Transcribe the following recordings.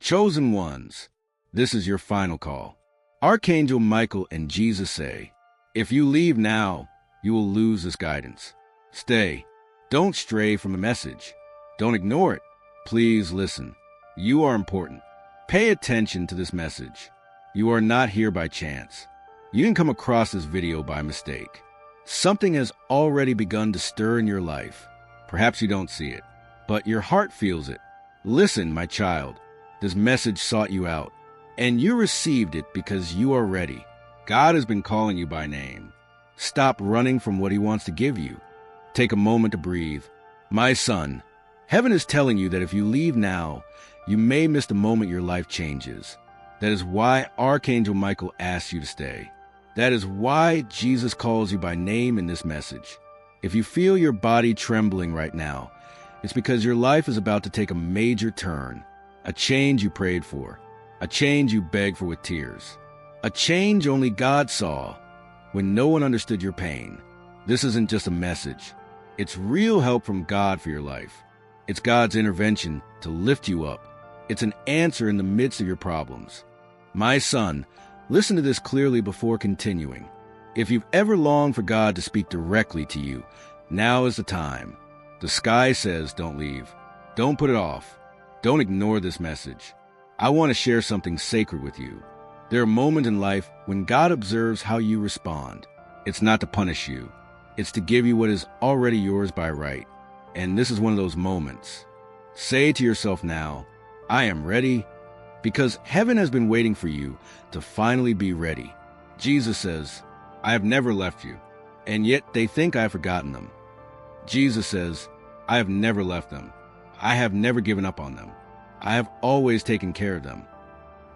Chosen ones, this is your final call. Archangel Michael and Jesus say, if you leave now, you will lose this guidance. Stay. Don't stray from the message. Don't ignore it. Please listen. You are important. Pay attention to this message. You are not here by chance. You didn't come across this video by mistake. Something has already begun to stir in your life. Perhaps you don't see it, but your heart feels it. Listen, my child. This message sought you out, and you received it because you are ready. God has been calling you by name. Stop running from what he wants to give you. Take a moment to breathe. My son, heaven is telling you that if you leave now, you may miss the moment your life changes. That is why Archangel Michael asks you to stay. That is why Jesus calls you by name in this message. If you feel your body trembling right now, it's because your life is about to take a major turn. A change you prayed for. A change you begged for with tears. A change only God saw when no one understood your pain. This isn't just a message. It's real help from God for your life. It's God's intervention to lift you up. It's an answer in the midst of your problems. My son, listen to this clearly before continuing. If you've ever longed for God to speak directly to you, now is the time. The sky says don't leave. Don't put it off. Don't ignore this message. I want to share something sacred with you. There are moments in life when God observes how you respond. It's not to punish you. It's to give you what is already yours by right. And this is one of those moments. Say to yourself now, I am ready, because heaven has been waiting for you to finally be ready. Jesus says, I have never left you, and yet they think I have forgotten them. Jesus says, I have never left them. I have never given up on them. I have always taken care of them.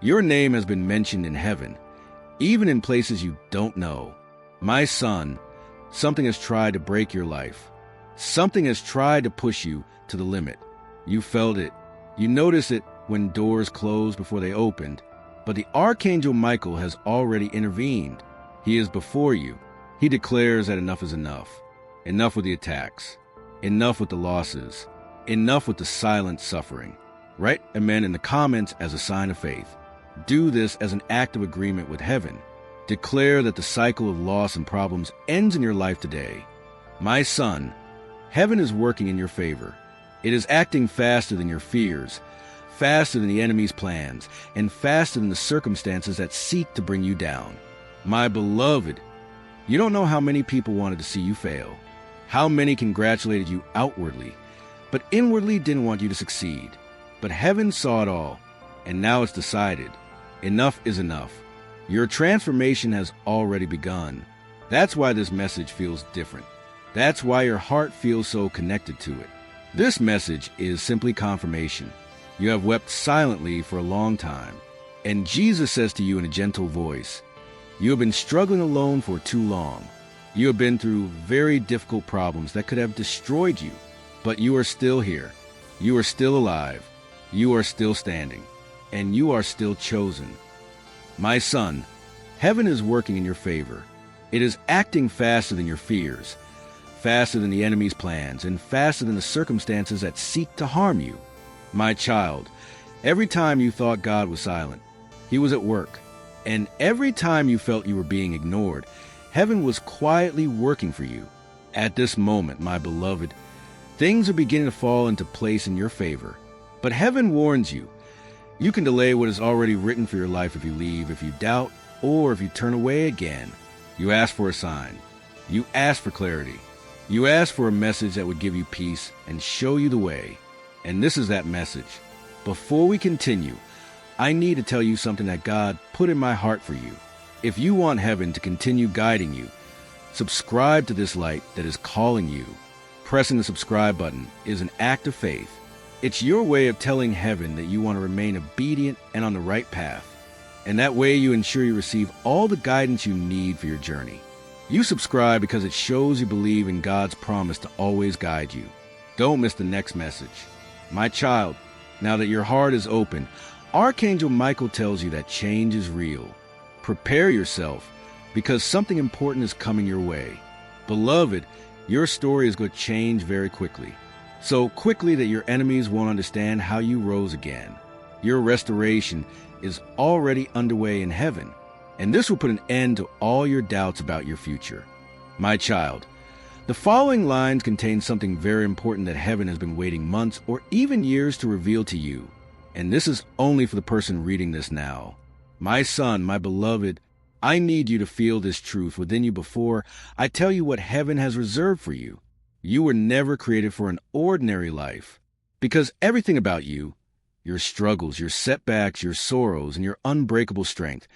Your name has been mentioned in heaven, even in places you don't know. My son, something has tried to break your life. Something has tried to push you to the limit. You felt it. You noticed it when doors closed before they opened. But the Archangel Michael has already intervened. He is before you. He declares that enough is enough. Enough with the attacks. Enough with the losses. Enough with the silent suffering. Write amen in the comments as a sign of faith. Do this as an act of agreement with heaven. Declare that the cycle of loss and problems ends in your life today. My son, heaven is working in your favor. It is acting faster than your fears, faster than the enemy's plans, and faster than the circumstances that seek to bring you down. My beloved, you don't know how many people wanted to see you fail, how many congratulated you outwardly, but inwardly didn't want you to succeed. But heaven saw it all, and now it's decided. Enough is enough. Your transformation has already begun. That's why this message feels different. That's why your heart feels so connected to it. This message is simply confirmation. You have wept silently for a long time, and Jesus says to you in a gentle voice, you have been struggling alone for too long. You have been through very difficult problems that could have destroyed you, but you are still here. You are still alive. You are still standing, and you are still chosen. My son, heaven is working in your favor. It is acting faster than your fears, faster than the enemy's plans, and faster than the circumstances that seek to harm you. My child, every time you thought God was silent, he was at work. And every time you felt you were being ignored, heaven was quietly working for you. At this moment, my beloved, things are beginning to fall into place in your favor. But heaven warns you, you can delay what is already written for your life if you leave, if you doubt, or if you turn away again. You ask for a sign. You ask for clarity. You ask for a message that would give you peace and show you the way. And this is that message. Before we continue, I need to tell you something that God put in my heart for you. If you want heaven to continue guiding you, subscribe to this light that is calling you. Pressing the subscribe button is an act of faith. It's your way of telling heaven that you want to remain obedient and on the right path. And that way you ensure you receive all the guidance you need for your journey. You subscribe because it shows you believe in God's promise to always guide you. Don't miss the next message. My child, now that your heart is open, Archangel Michael tells you that change is real. Prepare yourself, because something important is coming your way. Beloved, your story is going to change very quickly. So quickly that your enemies won't understand how you rose again. Your restoration is already underway in heaven, and this will put an end to all your doubts about your future. My child, the following lines contain something very important that heaven has been waiting months or even years to reveal to you, and this is only for the person reading this now. My son, my beloved, I need you to feel this truth within you before I tell you what heaven has reserved for you. You were never created for an ordinary life, because everything about you, your struggles, your setbacks, your sorrows, and your unbreakable strength,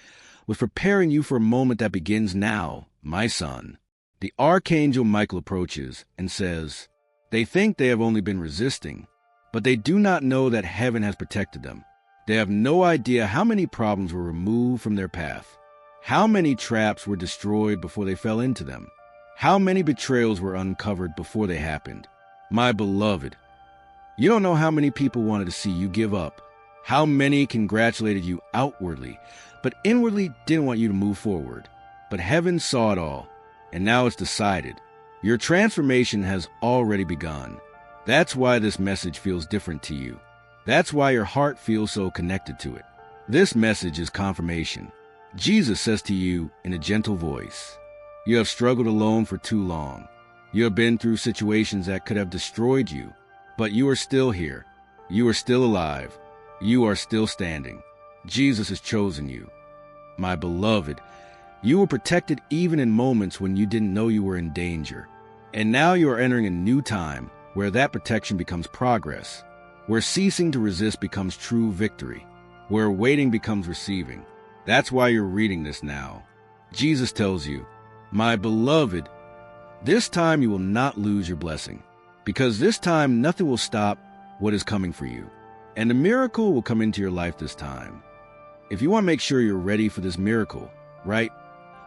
was preparing you for a moment that begins now, my son. The Archangel Michael approaches and says, they think they have only been resisting, but they do not know that heaven has protected them. They have no idea how many problems were removed from their path, how many traps were destroyed before they fell into them, how many betrayals were uncovered before they happened. My beloved, you don't know how many people wanted to see you give up, how many congratulated you outwardly, but inwardly didn't want you to move forward. But heaven saw it all, and now it's decided. Your transformation has already begun. That's why this message feels different to you. That's why your heart feels so connected to it. This message is confirmation. Jesus says to you in a gentle voice, you have struggled alone for too long. You have been through situations that could have destroyed you, but you are still here. You are still alive. You are still standing. Jesus has chosen you. My beloved, you were protected even in moments when you didn't know you were in danger. And now you are entering a new time where that protection becomes progress, where ceasing to resist becomes true victory, where waiting becomes receiving. That's why you're reading this now. Jesus tells you, my beloved, this time you will not lose your blessing, because this time nothing will stop what is coming for you, and a miracle will come into your life this time. If you want to make sure you're ready for this miracle, right?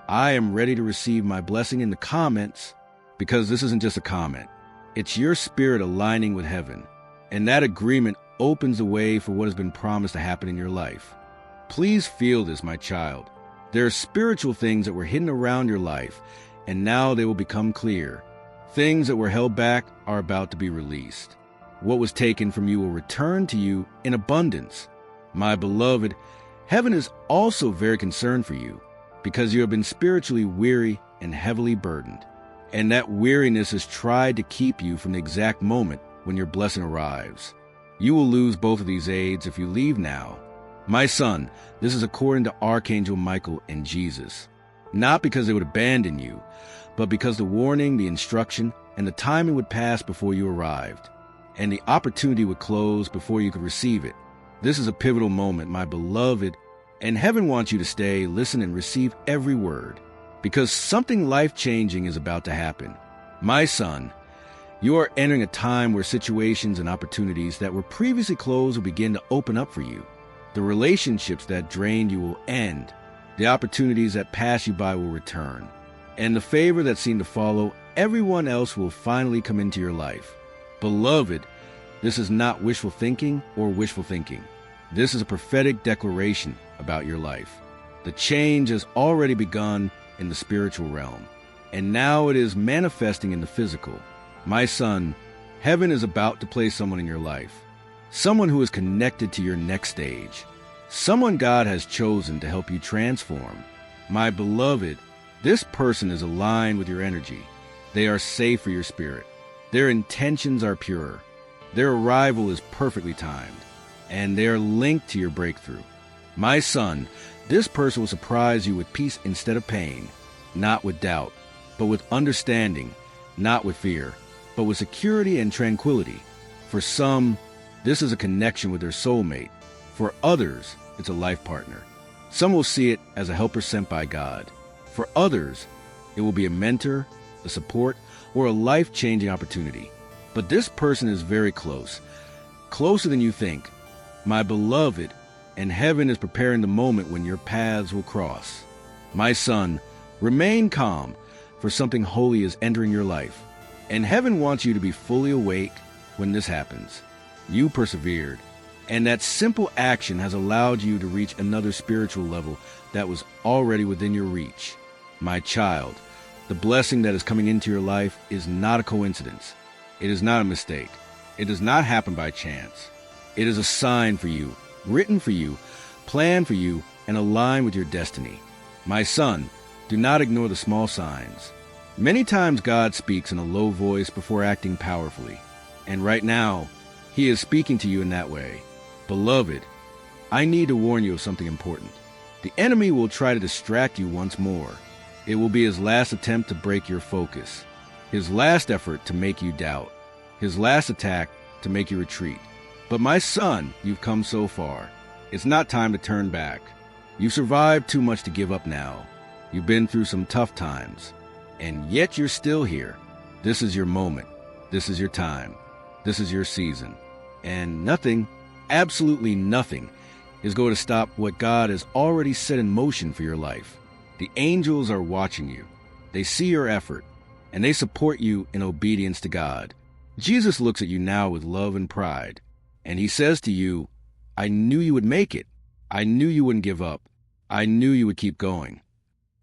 I am ready to receive my blessing in the comments, because this isn't just a comment. It's your spirit aligning with heaven, and that agreement opens the way for what has been promised to happen in your life. Please feel this, my child. There are spiritual things that were hidden around your life, and now they will become clear. Things that were held back are about to be released. What was taken from you will return to you in abundance. My beloved, heaven is also very concerned for you, because you have been spiritually weary and heavily burdened. And that weariness has tried to keep you from the exact moment when your blessing arrives. You will lose both of these aids if you leave now. My son, this is according to Archangel Michael and Jesus. Not because they would abandon you, but because the warning, the instruction, and the timing would pass before you arrived, and the opportunity would close before you could receive it. This is a pivotal moment, my beloved, and heaven wants you to stay, listen, and receive every word, because something life-changing is about to happen. My son, you are entering a time where situations and opportunities that were previously closed will begin to open up for you. The relationships that drained you will end. The opportunities that pass you by will return. And the favor that seemed to follow everyone else will finally come into your life. Beloved, this is not wishful thinking or wishful thinking. This is a prophetic declaration about your life. The change has already begun in the spiritual realm, and now it is manifesting in the physical. My son, heaven is about to place someone in your life, someone who is connected to your next stage, someone God has chosen to help you transform. My beloved, this person is aligned with your energy. They are safe for your spirit. Their intentions are pure. Their arrival is perfectly timed, and they are linked to your breakthrough. My son, this person will surprise you with peace instead of pain, not with doubt, but with understanding, not with fear, but with security and tranquility. For some, this is a connection with their soulmate. For others, it's a life partner. Some will see it as a helper sent by God. For others, it will be a mentor, a support, or a life-changing opportunity. But this person is very close, closer than you think. My beloved, and heaven is preparing the moment when your paths will cross. My son, remain calm, for something holy is entering your life, and heaven wants you to be fully awake when this happens. You persevered, and that simple action has allowed you to reach another spiritual level that was already within your reach. My child, the blessing that is coming into your life is not a coincidence. It is not a mistake. It does not happen by chance. It is a sign for you, written for you, planned for you, and aligned with your destiny. My son, do not ignore the small signs. Many times God speaks in a low voice before acting powerfully. And right now, He is speaking to you in that way. Beloved, I need to warn you of something important. The enemy will try to distract you once more. It will be his last attempt to break your focus, his last effort to make you doubt, his last attack to make you retreat. But my son, you've come so far. It's not time to turn back. You've survived too much to give up now. You've been through some tough times, and yet you're still here. This is your moment. This is your time. This is your season. And nothing, absolutely nothing, is going to stop what God has already set in motion for your life. The angels are watching you. They see your effort, and they support you in obedience to God. Jesus looks at you now with love and pride, and He says to you, I knew you would make it. I knew you wouldn't give up. I knew you would keep going.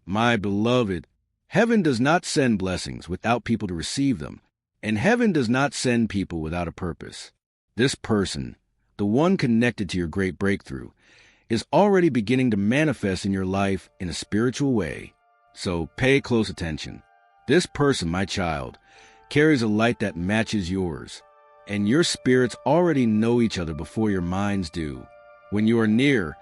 My beloved, heaven does not send blessings without people to receive them, and heaven does not send people without a purpose. This person, the one connected to your great breakthrough, is already beginning to manifest in your life in a spiritual way. So pay close attention. This person, my child, carries a light that matches yours, and your spirits already know each other before your minds do. When you are near,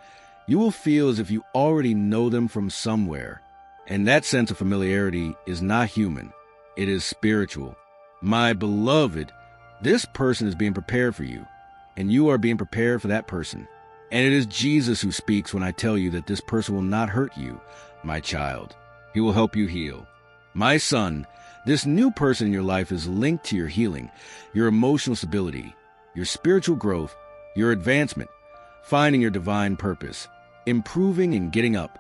you will feel as if you already know them from somewhere, and that sense of familiarity is not human. It is spiritual. My beloved, this person is being prepared for you, and you are being prepared for that person. And it is Jesus who speaks when I tell you that this person will not hurt you, my child. He will help you heal. My son, this new person in your life is linked to your healing, your emotional stability, your spiritual growth, your advancement, finding your divine purpose, improving and getting up.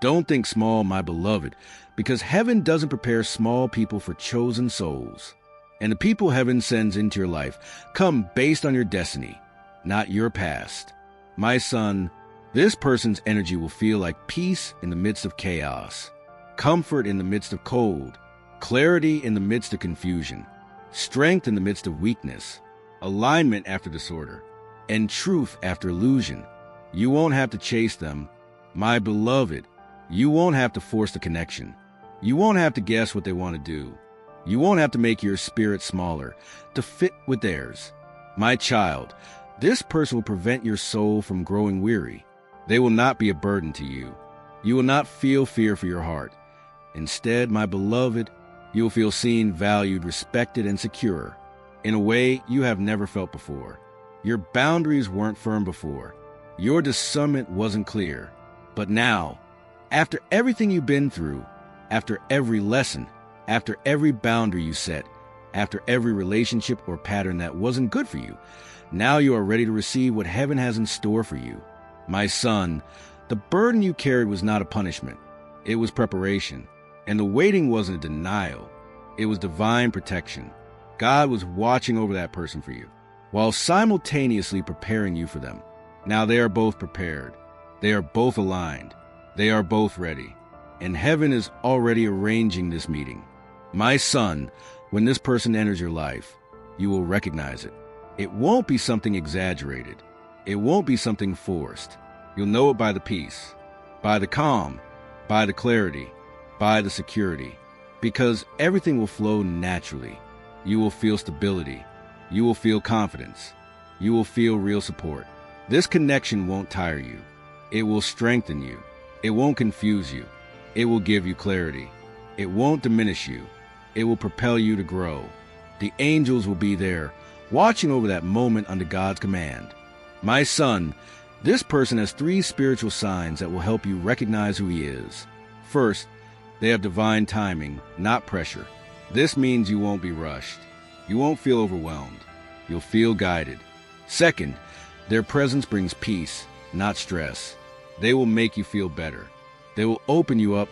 Don't think small, my beloved, because heaven doesn't prepare small people for chosen souls. And the people heaven sends into your life come based on your destiny, not your past. My son, this person's energy will feel like peace in the midst of chaos, comfort in the midst of cold, clarity in the midst of confusion, strength in the midst of weakness, alignment after disorder, and truth after illusion. You won't have to chase them, my beloved. You won't have to force the connection. You won't have to guess what they want to do. You won't have to make your spirit smaller to fit with theirs. My child, this person will prevent your soul from growing weary. They will not be a burden to you. You will not feel fear for your heart. Instead, my beloved, you will feel seen, valued, respected, and secure in a way you have never felt before. Your boundaries weren't firm before. Your discernment wasn't clear. But now, after everything you've been through, after every lesson, after every boundary you set, after every relationship or pattern that wasn't good for you, now you are ready to receive what heaven has in store for you. My son, the burden you carried was not a punishment. It was preparation. And the waiting wasn't a denial. It was divine protection. God was watching over that person for you, while simultaneously preparing you for them. Now they are both prepared. They are both aligned. They are both ready. And heaven is already arranging this meeting. My son, when this person enters your life, you will recognize it. It won't be something exaggerated. It won't be something forced. You'll know it by the peace, by the calm, by the clarity, by the security, because everything will flow naturally. You will feel stability. You will feel confidence. You will feel real support. This connection won't tire you. It will strengthen you. It won't confuse you. It will give you clarity. It won't diminish you. It will propel you to grow. The angels will be there, watching over that moment under God's command. My son, this person has 3 spiritual signs that will help you recognize who he is. First, they have divine timing, not pressure. This means you won't be rushed. You won't feel overwhelmed. You'll feel guided. Second, their presence brings peace, not stress. They will make you feel better. They will open you up,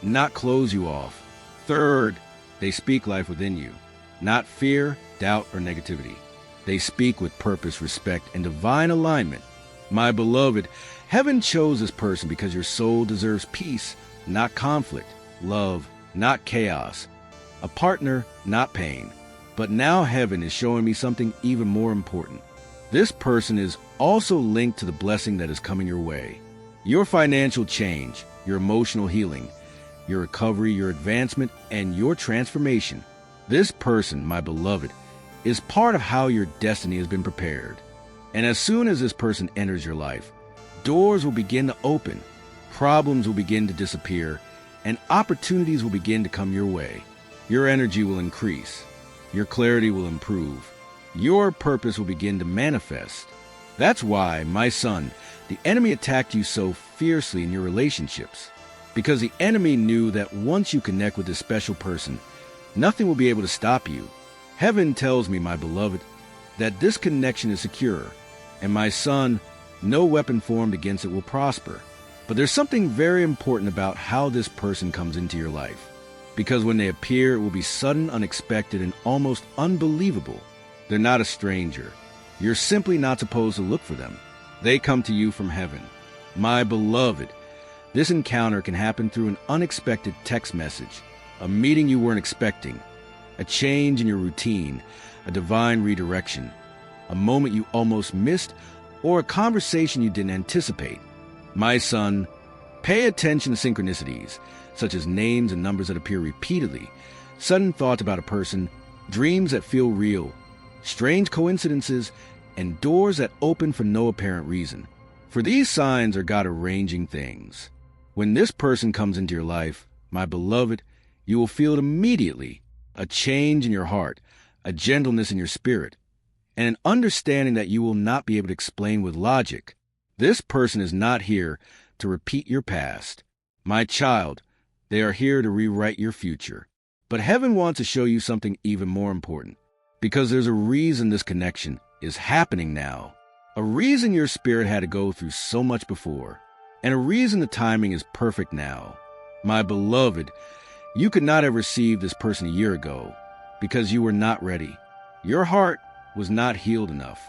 not close you off. Third, they speak life within you, not fear, doubt, or negativity. They speak with purpose, respect, and divine alignment. My beloved, heaven chose this person because your soul deserves peace, not conflict, love, not chaos, a partner, not pain. But now heaven is showing me something even more important. This person is also linked to the blessing that is coming your way. Your financial change, your emotional healing, your recovery, your advancement, and your transformation. This person, my beloved, is part of how your destiny has been prepared. And as soon as this person enters your life, doors will begin to open, problems will begin to disappear, and opportunities will begin to come your way. Your energy will increase. Your clarity will improve. Your purpose will begin to manifest. That's why, my son, the enemy attacked you so fiercely in your relationships. Because the enemy knew that once you connect with this special person, nothing will be able to stop you. Heaven tells me, my beloved, that this connection is secure. And my son, no weapon formed against it will prosper. But there's something very important about how this person comes into your life. Because when they appear, it will be sudden, unexpected, and almost unbelievable. They're not a stranger. You're simply not supposed to look for them. They come to you from heaven. My beloved, this encounter can happen through an unexpected text message, a meeting you weren't expecting, a change in your routine, a divine redirection, a moment you almost missed, or a conversation you didn't anticipate. My son, pay attention to synchronicities, such as names and numbers that appear repeatedly, sudden thoughts about a person, dreams that feel real, strange coincidences, and doors that open for no apparent reason. For these signs are God arranging things. When this person comes into your life, my beloved, you will feel it immediately, a change in your heart, a gentleness in your spirit, and an understanding that you will not be able to explain with logic. This person is not here to repeat your past. My child, they are here to rewrite your future. But heaven wants to show you something even more important, because there's a reason this connection is happening now, a reason your spirit had to go through so much before, and a reason the timing is perfect now. My beloved, you could not have received this person a year ago because you were not ready. Your heart was not healed enough.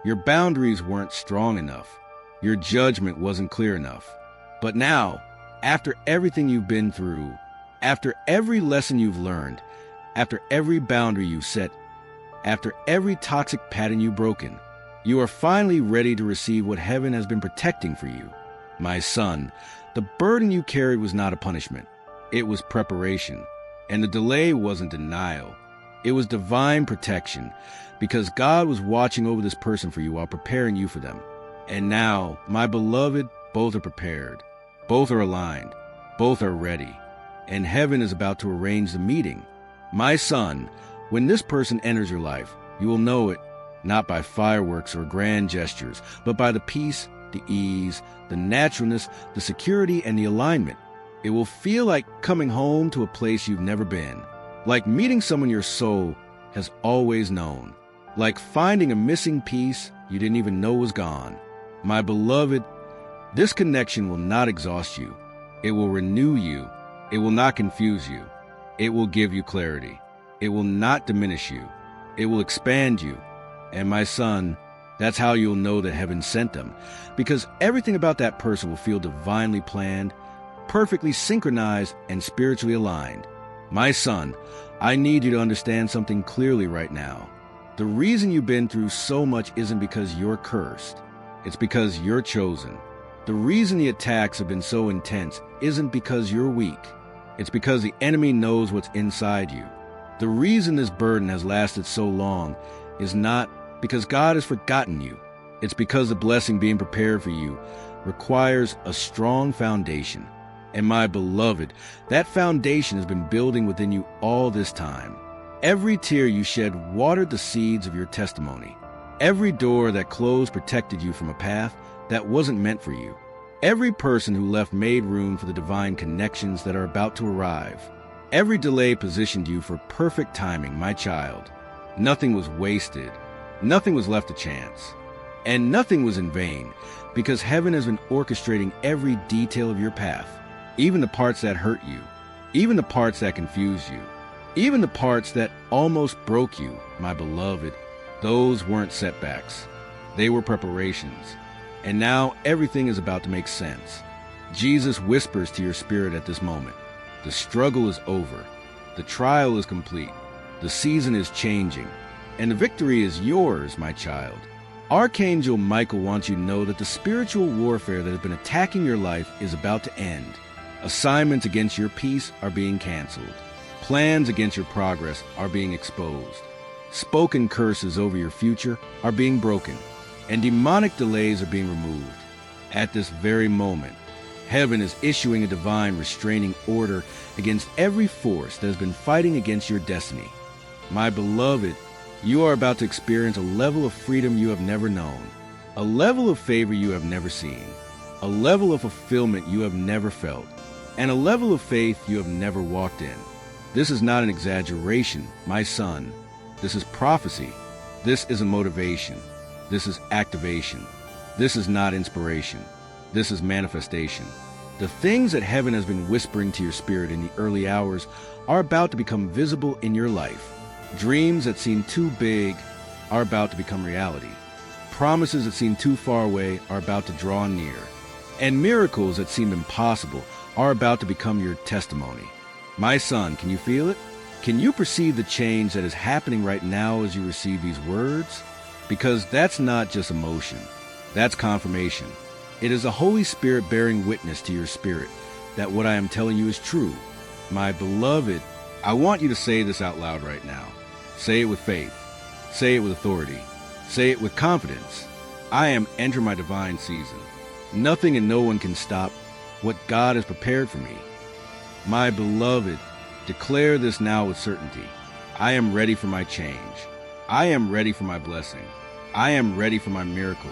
Your boundaries weren't strong enough. Your judgment wasn't clear enough. But now, after everything you've been through, after every lesson you've learned, after every boundary you've set, after every toxic pattern you've broken, you are finally ready to receive what heaven has been protecting for you. My son, the burden you carried was not a punishment. It was preparation. And the delay wasn't denial. It was divine protection, because God was watching over this person for you while preparing you for them. And now, my beloved, both are prepared. Both are aligned. Both are ready. And heaven is about to arrange the meeting. My son, when this person enters your life, you will know it not by fireworks or grand gestures, but by the peace, the ease, the naturalness, the security, and the alignment. It will feel like coming home to a place you've never been, like meeting someone your soul has always known, like finding a missing piece you didn't even know was gone. My beloved, this connection will not exhaust you. It will renew you. It will not confuse you. It will give you clarity. It will not diminish you. It will expand you. And my son, that's how you'll know that heaven sent them, because everything about that person will feel divinely planned, perfectly synchronized, and spiritually aligned. My son, I need you to understand something clearly right now. The reason you've been through so much isn't because you're cursed. It's because you're chosen. The reason the attacks have been so intense isn't because you're weak. It's because the enemy knows what's inside you. The reason this burden has lasted so long is not because God has forgotten you. It's because the blessing being prepared for you requires a strong foundation. And my beloved, that foundation has been building within you all this time. Every tear you shed watered the seeds of your testimony. Every door that closed protected you from a path that wasn't meant for you. Every person who left made room for the divine connections that are about to arrive. Every delay positioned you for perfect timing, my child. Nothing was wasted. Nothing was left to chance. And nothing was in vain, because heaven has been orchestrating every detail of your path, even the parts that hurt you, even the parts that confused you, even the parts that almost broke you, my beloved. Those weren't setbacks. They were preparations. And now everything is about to make sense. Jesus whispers to your spirit at this moment, the struggle is over. The trial is complete. The season is changing. And the victory is yours, my child. Archangel Michael wants you to know that the spiritual warfare that has been attacking your life is about to end. Assignments against your peace are being canceled. Plans against your progress are being exposed. Spoken curses over your future are being broken, and demonic delays are being removed. At this very moment, heaven is issuing a divine restraining order against every force that has been fighting against your destiny. My beloved, you are about to experience a level of freedom you have never known, a level of favor you have never seen, a level of fulfillment you have never felt, and a level of faith you have never walked in. This is not an exaggeration, my son. This is prophecy. This is a motivation. This is activation. This is not inspiration. This is manifestation. The things that heaven has been whispering to your spirit in the early hours are about to become visible in your life. Dreams that seem too big are about to become reality. Promises that seem too far away are about to draw near. And miracles that seem impossible are about to become your testimony. My son, can you feel it? Can you perceive the change that is happening right now as you receive these words? Because that's not just emotion. That's confirmation. It is the Holy Spirit bearing witness to your spirit that what I am telling you is true. My beloved, I want you to say this out loud right now. Say it with faith. Say it with authority. Say it with confidence. I am entering my divine season. Nothing and no one can stop what God has prepared for me. My beloved, declare this now with certainty. I am ready for my change. I am ready for my blessing. I am ready for my miracle.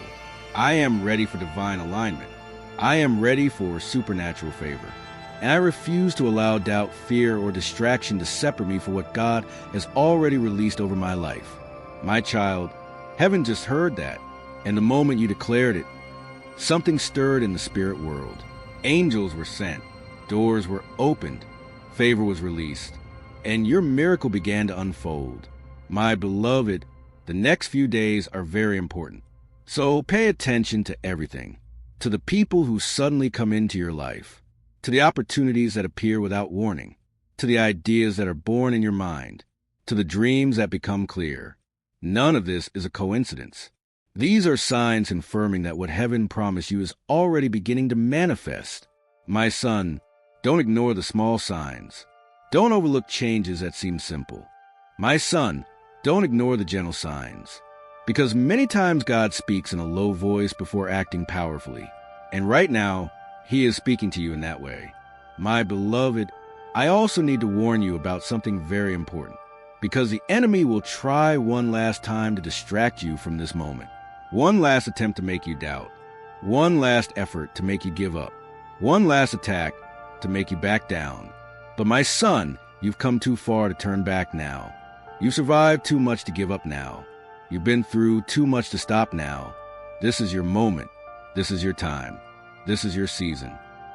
I am ready for divine alignment. I am ready for supernatural favor. And I refuse to allow doubt, fear, or distraction to separate me from what God has already released over my life. My child, heaven just heard that, and the moment you declared it, something stirred in the spirit world. Angels were sent, doors were opened, favor was released, and your miracle began to unfold. My beloved, the next few days are very important. So pay attention to everything, to the people who suddenly come into your life, to the opportunities that appear without warning, to the ideas that are born in your mind, to the dreams that become clear. None of this is a coincidence. These are signs confirming that what heaven promised you is already beginning to manifest. My son, don't ignore the small signs. Don't overlook changes that seem simple. My son, don't ignore the gentle signs. Because many times God speaks in a low voice before acting powerfully. And right now, He is speaking to you in that way. My beloved, I also need to warn you about something very important. Because the enemy will try one last time to distract you from this moment. One last attempt to make you doubt. One last effort to make you give up. One last attack to make you back down. But my son, you've come too far to turn back now. You've survived too much to give up now. You've been through too much to stop now. This is your moment. This is your time. This is your season.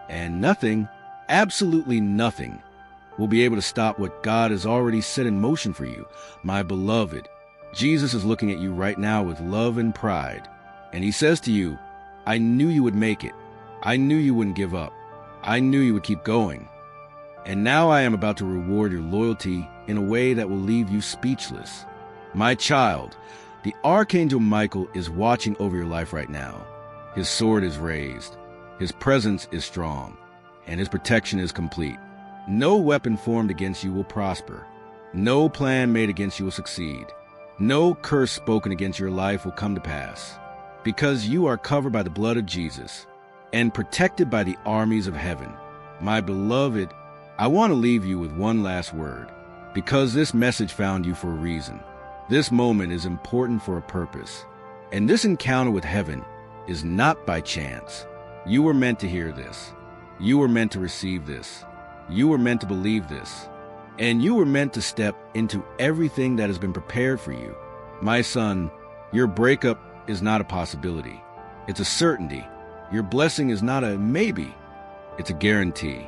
And nothing, absolutely nothing, will be able to stop what God has already set in motion for you. My beloved, Jesus is looking at you right now with love and pride. And He says to you, I knew you would make it. I knew you wouldn't give up. I knew you would keep going. And now I am about to reward your loyalty in a way that will leave you speechless. My child, the Archangel Michael is watching over your life right now. His sword is raised. His presence is strong. And His protection is complete. No weapon formed against you will prosper. No plan made against you will succeed. No curse spoken against your life will come to pass. Because you are covered by the blood of Jesus and protected by the armies of heaven. My beloved, I want to leave you with one last word. Because this message found you for a reason. This moment is important for a purpose. And this encounter with heaven is not by chance. You were meant to hear this. You were meant to receive this. You were meant to believe this. And you were meant to step into everything that has been prepared for you. My son, your breakup is not a possibility. It's a certainty. Your blessing is not a maybe. It's a guarantee.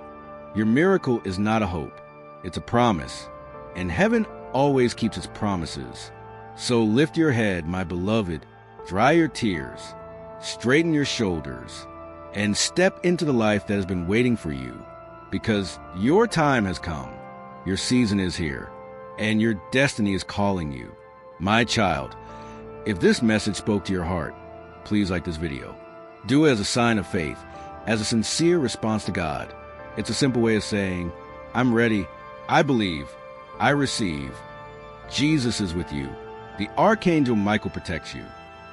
Your miracle is not a hope. It's a promise. And heaven always keeps its promises. So lift your head, my beloved, dry your tears, straighten your shoulders, and step into the life that has been waiting for you. Because your time has come. Your season is here, and your destiny is calling you. My child, If this message spoke to your heart, please like this video. Do it as a sign of faith, as a sincere response to God. It's a simple way of saying, I'm ready, I believe, I receive. Jesus is with you. The Archangel Michael protects you,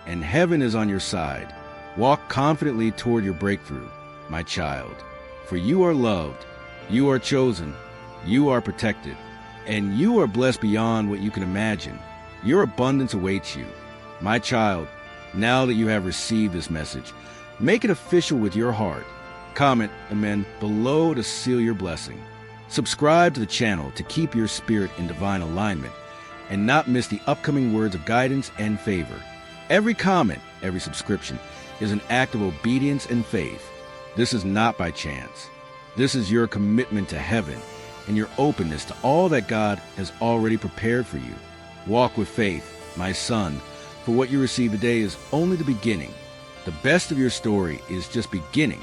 and heaven is on your side. Walk confidently toward your breakthrough, my child. For you are loved, you are chosen, you are protected, and you are blessed beyond what you can imagine. Your abundance awaits you. My child, now that you have received this message, make it official with your heart. Comment, amen, below to seal your blessing. Subscribe to the channel to keep your spirit in divine alignment and not miss the upcoming words of guidance and favor. Every comment, every subscription is an act of obedience and faith. This is not by chance. This is your commitment to heaven and your openness to all that God has already prepared for you. Walk with faith, my son, for what you receive today is only the beginning. The best of your story is just beginning.